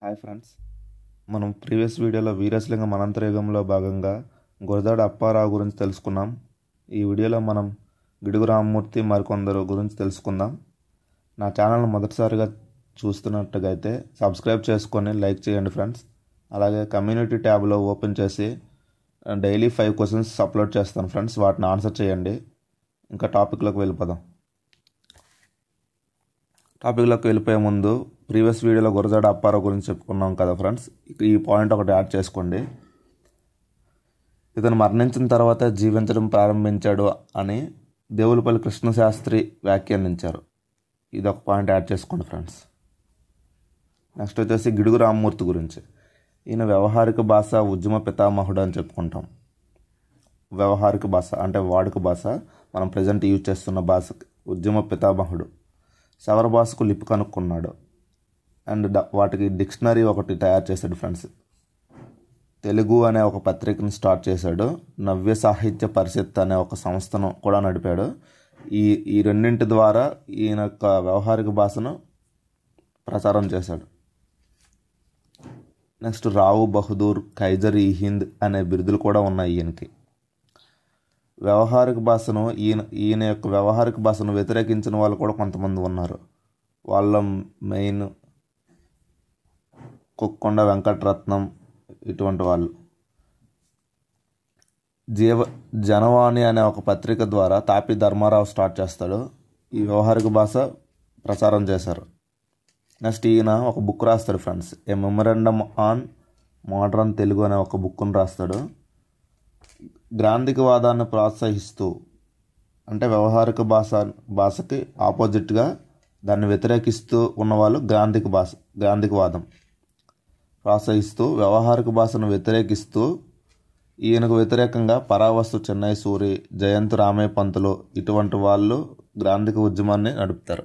Hi friends, మనం previous వీడియోలో వీరేశలింగం అనంతయుగంలో భాగంగా గురజాడ అప్పారావు గురించి తెలుసుకున్నాం. ఈ వీడియోలో మనం గిడుగు రామ్మూర్తి మరికొందరు గురించి తెలుసుకుందాం. నా ఛానల్ని మొదటిసారిగా చూస్తున్నట్టుగైతే సబ్స్క్రైబ్ చేసుకొని లైక్ చేయండి ఫ్రెండ్స్. అలాగే కమ్యూనిటీ ట్యాబ్లో ఓపెన్ చేసి డైలీ 5 క్వశ్చన్స్ అప్లోడ్ చేస్తాను ఫ్రెండ్స్, వాటిని ఆన్సర్ చేయండి. ఇంకా టాపిక్లోకి వెళ్ళిపోదాం. టాపిక్లోకి వెళ్ళిపోయే ముందు ప్రీవియస్ వీడియోలో గురజాడ అప్పారావు గురించి చెప్పుకున్నాం కదా ఫ్రెండ్స్, ఈ పాయింట్ ఒకటి యాడ్ చేసుకోండి. ఇతను మరణించిన తర్వాత జీవించడం ప్రారంభించాడు అని దేవులపల్లి కృష్ణశాస్త్రి వ్యాఖ్యానించారు. ఇది ఒక పాయింట్ యాడ్ చేసుకోండి ఫ్రెండ్స్. నెక్స్ట్ వచ్చేసి గిడుగు రామ్మూర్తి గురించి. ఈయన వ్యవహారిక భాష ఉద్యమ పితామహుడు అని చెప్పుకుంటాం. వ్యవహారిక భాష అంటే వాడుక భాష, మనం ప్రజెంట్ యూజ్ చేస్తున్న భాష ఉద్యమ పితామహుడు. సవర భాషకు లిపి కనుక్కున్నాడు అండ్ వాటికి డిక్షనరీ ఒకటి తయారు చేశాడు ఫ్రెండ్స్. తెలుగు అనే ఒక పత్రికను స్టార్ట్ చేశాడు. నవ్య సాహిత్య పరిషత్ అనే ఒక సంస్థను కూడా నడిపాడు. ఈ రెండింటి ద్వారా ఈయన యొక్క వ్యవహారిక భాషను ప్రచారం చేశాడు. నెక్స్ట్ రావు బహదూర్, ఖైజర్ ఈ హింద్ అనే బిరుదులు కూడా ఉన్నాయి ఈయనకి. వ్యవహారిక భాషను ఈయన యొక్క వ్యవహారిక భాషను వ్యతిరేకించిన వాళ్ళు కూడా కొంతమంది ఉన్నారు. వాళ్ళ మెయిన్ కుక్కొండ వెంకటరత్నం, ఇటువంటి వాళ్ళు. జనవాణి అనే ఒక పత్రిక ద్వారా తాపి ధర్మారావు స్టార్ట్ చేస్తాడు. ఈ వ్యవహారిక భాష ప్రచారం చేశారు. నెక్స్ట్ ఈయన ఒక బుక్ రాస్తాడు friends, a memorandum on modern Telugu అనే ఒక బుక్ను రాస్తాడు. గ్రాంధికవాదాన్ని ప్రోత్సహిస్తూ, అంటే వ్యవహారిక భాషకి ఆపోజిట్గా దాన్ని వ్యతిరేకిస్తూ ఉన్నవాళ్ళు గ్రాంధికవాదం ప్రోత్సహిస్తూ, వ్యవహారిక భాషను వ్యతిరేకిస్తూ, ఈయనకు వ్యతిరేకంగా పరావస్తు చెన్నై సూరి, జయంత్ రామయ్య పంతులు ఇటువంటి వాళ్ళు గ్రాంధిక ఉద్యమాన్ని నడుపుతారు.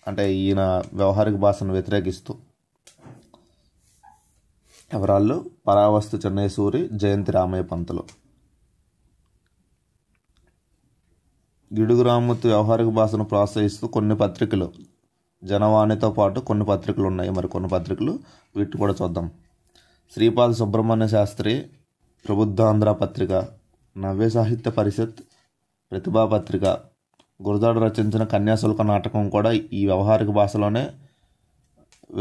అంటే ఈయన వ్యవహారిక భాషను వ్యతిరేకిస్తూ ఎవరాళ్ళు? పరావస్తు చెన్నై సూరి, జయంతి రామయ్య పంతులు. గిడుగు రామ్మూర్తి వ్యవహారిక భాషను ప్రోత్సహిస్తూ కొన్ని పత్రికలు, జనవాణితో పాటు కొన్ని పత్రికలు ఉన్నాయి, మరి కొన్ని పత్రికలు, వీటిని కూడా చూద్దాం. శ్రీపాద సుబ్రహ్మణ్య శాస్త్రి ప్రబుద్ధాంధ్ర పత్రిక, నవ్య సాహిత్య పరిషత్, ప్రతిభా పత్రిక, గురజాడ రచించిన కన్యాశుల్క నాటకం కూడా ఈ వ్యవహారిక భాషలోనే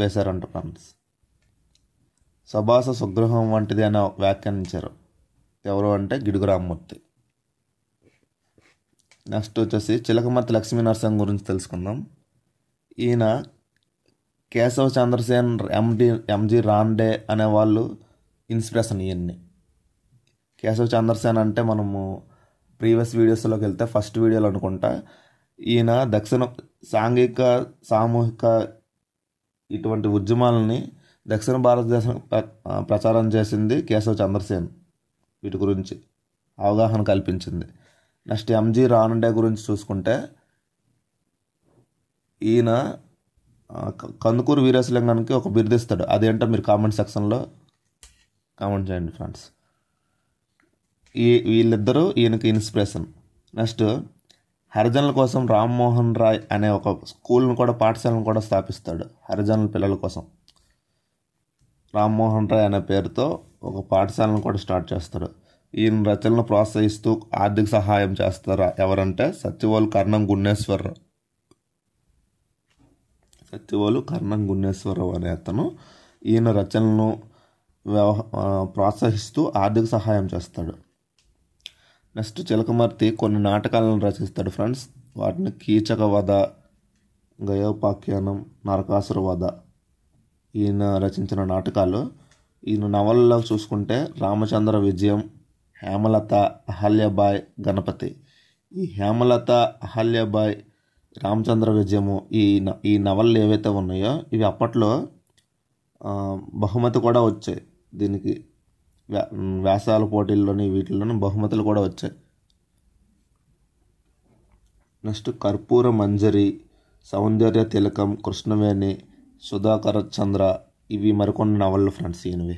వేశారంట ఫ్రెండ్స్. సభాస స్వగృహం వంటిది అని వ్యాఖ్యానించారు. ఎవరు అంటే గిడుగు రామ్మూర్తి. నెక్స్ట్ వచ్చేసి చిలకమర్తి లక్ష్మీ నరసింహ గురించి తెలుసుకుందాం. ఈయన కేశవ చంద్రసేన్, ఎంజి రాండే అనే వాళ్ళు ఇన్స్పిరేషన్ ఈయన్ని. కేశవ చంద్రసేన్ అంటే మనము ప్రీవియస్ వీడియోస్లోకి వెళ్తే ఫస్ట్ వీడియోలో అనుకుంటా, ఈయన దక్షిణ సాంఘిక సామూహిక ఇటువంటి ఉద్యమాలని దక్షిణ భారతదేశం ప్రచారం చేసింది కేశవ చంద్రసేన్. వీటి గురించి అవగాహన కల్పించింది. నెక్స్ట్ ఎంజి రాండే గురించి చూసుకుంటే, ఈయన కందుకూరు వీరేశలింగానికి ఒక బిరుదిస్తాడు. అదేంటో మీరు కామెంట్ సెక్షన్లో కామెంట్ చేయండి ఫ్రెండ్స్. వీళ్ళిద్దరూ ఈయనకి ఇన్స్పిరేషన్. నెక్స్ట్ హరిజనుల కోసం రామ్మోహన్ రాయ్ అనే ఒక స్కూల్ను కూడా, పాఠశాలను కూడా స్థాపిస్తాడు. హరిజనుల పిల్లల కోసం రామ్మోహన్ రాయ్ అనే పేరుతో ఒక పాఠశాలను కూడా స్టార్ట్ చేస్తాడు. ఈయన రచనలను ప్రోత్సహిస్తూ ఆర్థిక సహాయం చేస్తారు ఎవరంటే సత్యవోలు కర్ణం గున్నేశ్వరరావు అనే అతను ఈయన రచనలను ప్రోత్సహిస్తూ ఆర్థిక సహాయం చేస్తాడు. నెక్స్ట్ చిలకమర్తి కొన్ని నాటకాలను రచిస్తాడు ఫ్రెండ్స్. వాటిని కీచక వధ, గయోపాఖ్యానం, నరకాసుర వధ ఈయన రచించిన నాటకాలు. ఈయన నవలలో చూసుకుంటే రామచంద్ర విజయం, హేమలత, అహల్యబాయ్, గణపతి. ఈ హేమలత, అహల్యబాయ్, రామచంద్ర విజయము ఈ నవలలు ఏవైతే ఉన్నాయో ఇవి అప్పట్లో బహుమతి కూడా వచ్చాయి. దీనికి వ్యాసాల పోటీల్లోని వీటిల్లోని బహుమతులు కూడా వచ్చాయి. నెక్స్ట్ కర్పూర మంజరి, సౌందర్య తిలకం, కృష్ణవేణి, సుధాకర చంద్ర, ఇవి మరికొన్ని నవళ్ళు ఫ్రెండ్స్ ఈయనవి.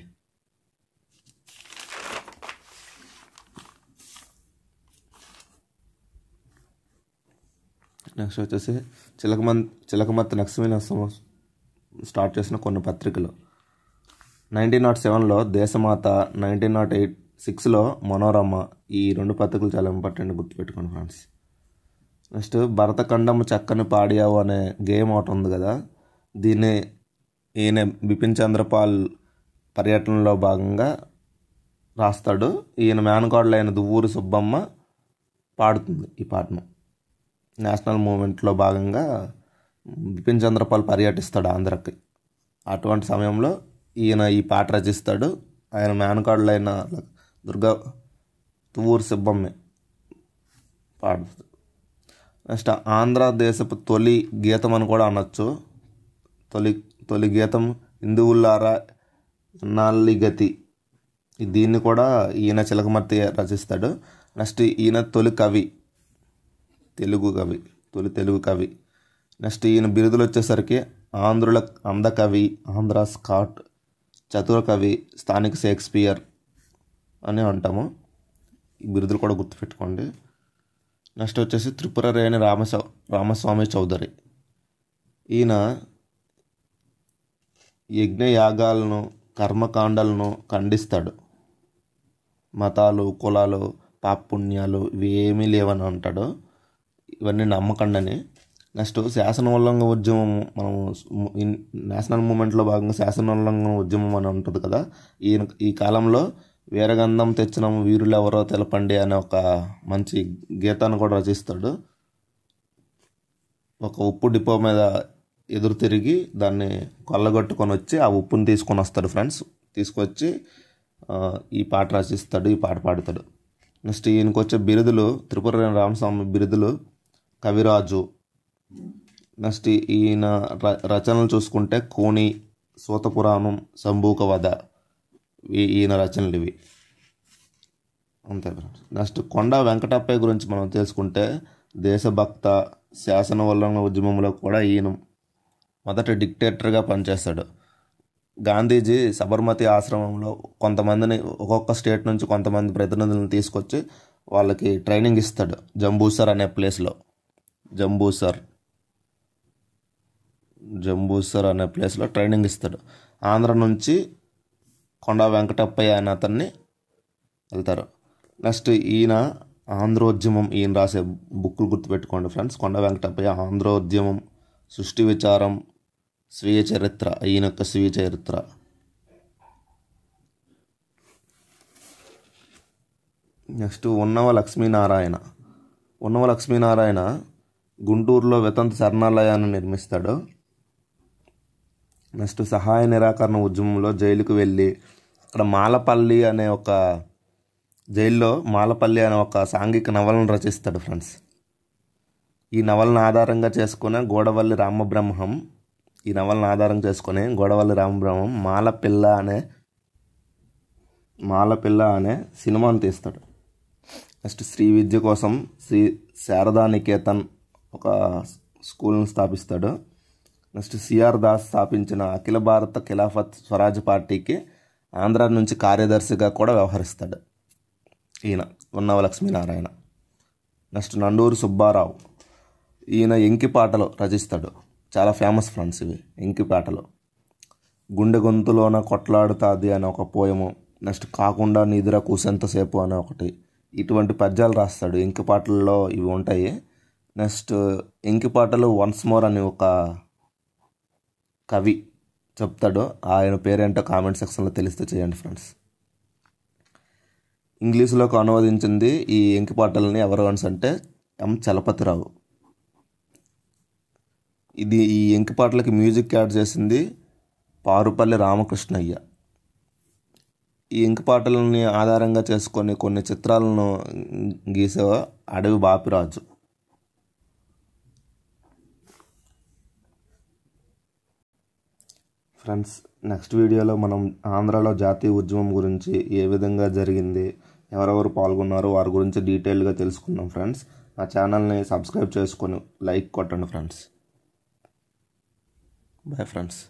నెక్స్ట్ వచ్చేసి చిలకమర్తి లక్ష్మీ నరసింహ స్టార్ట్ చేసిన కొన్ని పత్రికలు. 1907లో దేశమాత, 1906లో మనోరమ. ఈ 2 పత్రికలు చాలా ఇంపార్టెంట్, గుర్తుపెట్టుకోండి ఫ్రెండ్స్. నెక్స్ట్ భరతఖండం చక్కని పాడియావు అనే గేమ్ ఒకటి ఉంది కదా, దీన్ని ఈయన బిపిన్ చంద్రపాల్ పర్యటనలో భాగంగా రాస్తాడు. ఈయన మేనకోడలైన దువ్వూరి సుబ్బమ్మ పాడుతుంది ఈ పాటను. నేషనల్ మూవ్మెంట్లో భాగంగా బిపిన్ చంద్రపాల్ పర్యటిస్తాడు ఆంధ్రకి. అటువంటి సమయంలో ఈయన ఈ పాట రచిస్తాడు. ఆయన మేనకోడలైన దువ్వూరి సుబ్బమ్మ పాడుతుంది. నెక్స్ట్ ఆంధ్రదేశపు తొలి గీతం అని కూడా అనొచ్చు. తొలి గీతం హిందువులారా ఎన్నాళ్ళి గతి. దీన్ని కూడా ఈయన చిలకమర్తి రచిస్తాడు. నెక్స్ట్ ఈయన తొలి తెలుగు కవి. నెక్స్ట్ ఈయన బిరుదులు వచ్చేసరికి ఆంధ్రుల అందకవి, ఆంధ్ర స్కాట్, చతుర కవి, స్థానిక షేక్స్పియర్ అని అంటాము. ఈ బిరుదులు కూడా గుర్తుపెట్టుకోండి. నెక్స్ట్ వచ్చేసి త్రిపురరేణి రామస్వామి చౌదరి. ఈయన యజ్ఞయాగాలను, కర్మకాండాలను ఖండిస్తాడు. మతాలు, కులాలు, పాపుణ్యాలు ఇవి ఏమీ లేవని అంటాడు. ఇవన్నీ నమ్మకండని. నెక్స్ట్ శాసన ఉల్లంఘన ఉద్యమం, మనము నేషనల్ మూమెంట్లో భాగంగా శాసన ఉల్లంఘన ఉద్యమం అని ఉంటుంది కదా, ఈ కాలంలో వీరగంధం తెచ్చిన వీరులు ఎవరో తెలపండి అనే ఒక మంచి గీతాన్ని కూడా రచిస్తాడు. ఒక ఉప్పు డిపో మీద ఎదురు తిరిగి దాన్ని కొల్లగొట్టుకొని వచ్చి ఆ ఉప్పుని తీసుకొని వస్తాడు ఫ్రెండ్స్. తీసుకొచ్చి ఈ పాట రచిస్తాడు, ఈ పాట పాడతాడు. నెక్స్ట్ ఈయనకు వచ్చే బిరుదులు, త్రిపురరేణి రామస్వామి బిరుదులు కవిరాజు. నెక్స్ట్ ఈయన రచనలు చూసుకుంటే కోని, సూతపురాణం, శంభూక వధ ఈయన రచనలు ఇవి. అంతే ఫ్రెండ్స్. నెక్స్ట్ కొండా వెంకటప్పయ్య గురించి మనం తెలుసుకుంటే దేశభక్త, శాసన ఉల్లంఘన ఉద్యమంలో కూడా ఈయన మొదట డిక్టేటర్గా పనిచేస్తాడు. గాంధీజీ సబర్మతి ఆశ్రమంలో కొంతమందిని, ఒక్కొక్క స్టేట్ నుంచి కొంతమంది ప్రతినిధులను తీసుకొచ్చి వాళ్ళకి ట్రైనింగ్ ఇస్తాడు. జంబూసర్ అనే ప్లేస్లో జంబూసర్ అనే ప్లేస్లో ట్రైనింగ్ ఇస్తాడు. ఆంధ్ర నుంచి కొండా వెంకటప్పయ్య అనే అతన్ని వెళ్తారు. నెక్స్ట్ ఈయన ఆంధ్రోద్యమం, ఈయన రాసే బుక్కులు గుర్తుపెట్టుకోండి ఫ్రెండ్స్. కొండా వెంకటప్పయ్య ఆంధ్రోద్యమం, సృష్టి విచారం, స్వీయ చరిత్ర, ఈయన యొక్క స్వీయ చరిత్ర. నెక్స్ట్ ఉన్నవ లక్ష్మీనారాయణ గుంటూరులో వితంత శరణాలయాన్ని నిర్మిస్తాడు. నెక్స్ట్ సహాయ నిరాకరణ ఉద్యమంలో జైలుకు వెళ్ళి అక్కడ జైల్లో మాలపల్లి అనే ఒక సాంఘిక నవలను రచిస్తాడు ఫ్రెండ్స్. ఈ నవలను ఆధారంగా చేసుకునే గోడవల్లి రామబ్రహ్మం మాలపిల్ల అనే సినిమాను తీస్తాడు. నెక్స్ట్ శ్రీ విద్య కోసం శ్రీ శారదానికేతన్ ఒక స్కూల్ను స్థాపిస్తాడు. నెక్స్ట్ సిఆర్ దాస్ స్థాపించిన అఖిల భారత ఖిలాఫత్ స్వరాజ్ పార్టీకి ఆంధ్ర నుంచి కార్యదర్శిగా కూడా వ్యవహరిస్తాడు ఈయన ఉన్నవ లక్ష్మీనారాయణ. నెక్స్ట్ నండూరి సుబ్బారావు. ఈయన ఎంకి పాటలు రచిస్తాడు. చాలా ఫేమస్ ఫ్రెండ్స్ ఇవి ఎంకి పాటలు. గుండె గొంతులోన కొట్లాడుతాది అనే ఒక పోయము. నెక్స్ట్ కాకుండా నిద్ర కూసెంతసేపు అనే ఒకటి. ఇటువంటి పద్యాలు రాస్తాడు. ఎంకి పాటల్లో ఇవి ఉంటాయి. నెక్స్ట్ ఎంకి పాటలు వన్స్ మోర్ అని ఒక కవి చెప్తాడు. ఆయన పేరేంటో కామెంట్ సెక్షన్లో తెలిస్తే చేయండి ఫ్రెండ్స్. ఇంగ్లీష్లోకి అనువదించింది ఈ ఎంకి పాటలని ఎవరు అంటే ఎం చలపతిరావు. ఈ ఎంకి పాటలకి మ్యూజిక్ యాడ్ చేసింది పారుపల్లి రామకృష్ణయ్య. ఈ ఎంకి పాటలని ఆధారంగా చేసుకొని కొన్ని చిత్రాలను గీసే అడవి బాపిరాజు. ఫ్రెండ్స్, నెక్స్ట్ వీడియోలో మనం ఆంధ్రాలో జాతీయ ఉద్యమం గురించి ఏ విధంగా జరిగింది, ఎవరెవరు పాల్గొన్నారో వారి గురించి డీటెయిల్గా తెలుసుకుందాం ఫ్రెండ్స్. నా ఛానల్ని సబ్స్క్రైబ్ చేసుకొని లైక్ కొట్టండి ఫ్రెండ్స్. Bye friends.